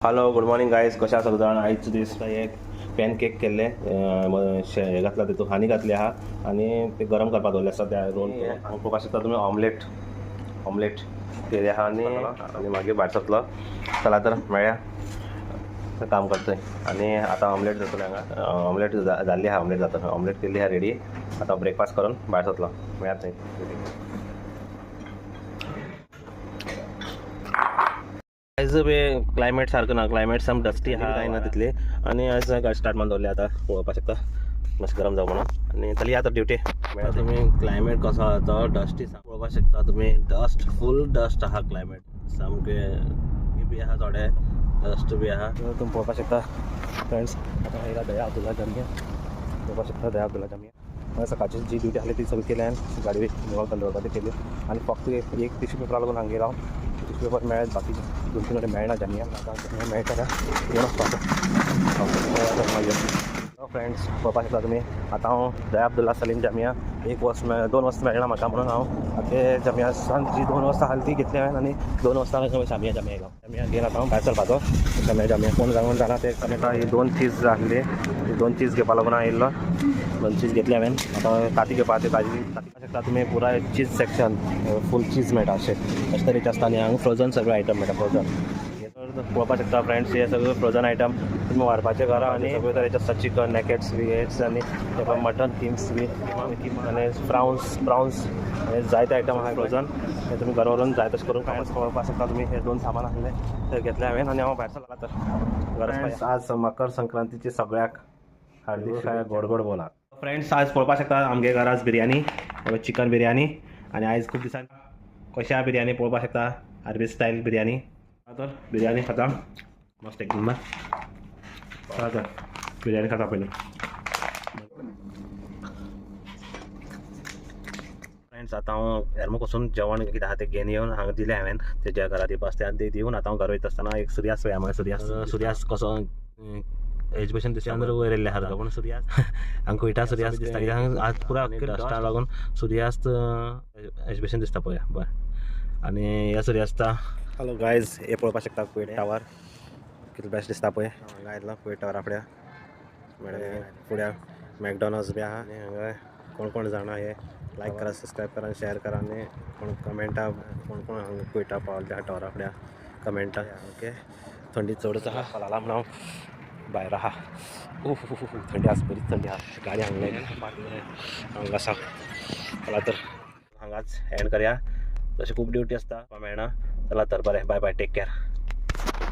Hello good morning guys, कशा आसा जाण. आयज दिसता एक पॅन केक केल्ले हे घातला तेतून हानी घातली आहा आनी ते गरम करपाक दवरले आसा. त्या रोल हांगा पळोवपाक शकता तुमी. ऑमलेट केले आहा आनी मागीर भायर सरतलो. चला तर मेळ्या काम करतोय. आनी आतां ऑमलेट जातले हांगा. ऑमलेट जाल्ली आहा. ऑमलेट जाता ऑमलेट केल्ली आहा रेडी. आतां ब्रेकफास्ट करून भायर सरतलो. मेळ्यात थंय. आयज बी क्लायमेट सारको ना. क्लायमेट साम डस्टी आहा काय ना तितली. आनी आयज गाडी स्टार्ट मारून दवरली. आतां पळोवपाक शकता मातशें गरम जावं म्हणून. आनी चली आतां ड्युटी. तुमी क्लायमेट कसो आहा तो डस्टी पळोवपाक शकता तुमी. डस्ट फूल डस्ट आहा. क्लायमेट सामकें बी आहा. थोडे डस्ट बी आहा. तुमी पळोवपाक शकता फ्रेंड्स. आतां येयला दया अब्दुल्ला जामिया. पळोवपाक शकता दया अब्दुल्ला जामिया. सकाळची जी ड्युटी आसली ती सगळी केली हांवें. गाडी निवळ करून दवरपाक ती केली. आनी फक्त एक टिश्यू पेपरा लागून हांगा गेलो. टिश्यू पेपर मेळ्ळेत. बाकी 2-3 कडेन मेळना जामिया. आतां मेळटा येवन फ्रेंड्स पळोवपाक शकता तुमी. आतां हांव दया अब्दुल्ला सलीम जामिया 2 वस्त मेळना म्हाका म्हणून हांव ते जामियासान जी 2 वस्तां आसली ती घेतली हांवें. आनी 2 वस्तां जामिया येयलो. जामिया घेवन आतां हांव भायर सरपाचो. जामिया कोण जावन जाणा ते ही 2 चीज आसली. 2 चीज घेवपा लागून हांव येयल्लो. 2 चीज घेतली हांवें. आतां ताती घेवपा ती ताजी शकता तुमी. पुराय चीज सेक्शन फूल चीज मेळटा अशें तरेचे आसता. आनी हांगा फ्रोजन सगळे आयटम मेळटा. फ्रोजन पळोवपाक शकता फ्रेंड्स. हे सगळे फ्रोजन आयटम तुमी व्हरपाचे घरा. आनी सगळे तरेचे आसता. चिकन नॅकेट्स बी एग्स आनी मटन किम्स बी आनी प्राउन्स हे जायते आयटम आहा फ्रोजन. हे तुमी घरा व्हरून जाय तशें करून पळोवपाक शकता तुमी. हे 2 सामान आसले ते घेतले हांवें. आनी हांव भायर सरला तर गरज. आज मकर संक्रांतीची सगळ्याक हार्दिक गोड गोड बोला. फ्रेंड्स आज पळोवपाक शकता आमगे घराच बिरयानी, चिकन बिरयानी. आनी आयज खूब दिसान कशा बिरयानी पळोवपाक शकता. आरबी स्टायल बिरयानी. तर बिरयानी खाता मस्त एक नंबर. तर बिरयानी खाता पयलीं. फ्रेंड्स आतां हांव एरमो वचून जेवण कितें आहा तें घेवन येवन हांगा दिलें हांवें. तेज्या घरा दिवपाक ते दिवन आतां हांव घरा वयता आसतना एक सुर्यास्त पळया. म्हाका सुर्यास्त कसो एज्युकेशन दिसता अंदर वयर येयल्ले आहा. पूण सुर्यास्त हांगा कुयटा सुर्यास्त दिसता. कित्याक आज पुरा डस्टा लागून सुर्यास्त एज्युकेशन दिसता पळया. बरें. आनी ह्या सुर्यास्ता हॅलो गायज हे पळोवपाक शकता कुवेट टावर. कितलो बेस्ट दिसता पळय. हांगा आयलो कुवेट टावरा फुड्या. फुड्या मॅकडॉनल्ड्स बी आहा. आनी हांगा कोण कोण जाणा हे लायक करा, सबस्क्रायब करा, शेअर करा. आनी कोण कमेंटा कोण हांगा कुवेटा पावले त्या टावरा फुड्या कमेंटा. ओके. थंडी चडच आहा. फाल्यां म्हणून भायर आहा. थंडी आसा. बरीच थंडी आहा. गाडी हांगा आसा. चला तर हांगाच एंड करया. तशें खूब ड्युटी आसता मेळना. चला तर बरें. Bye bye. Take care.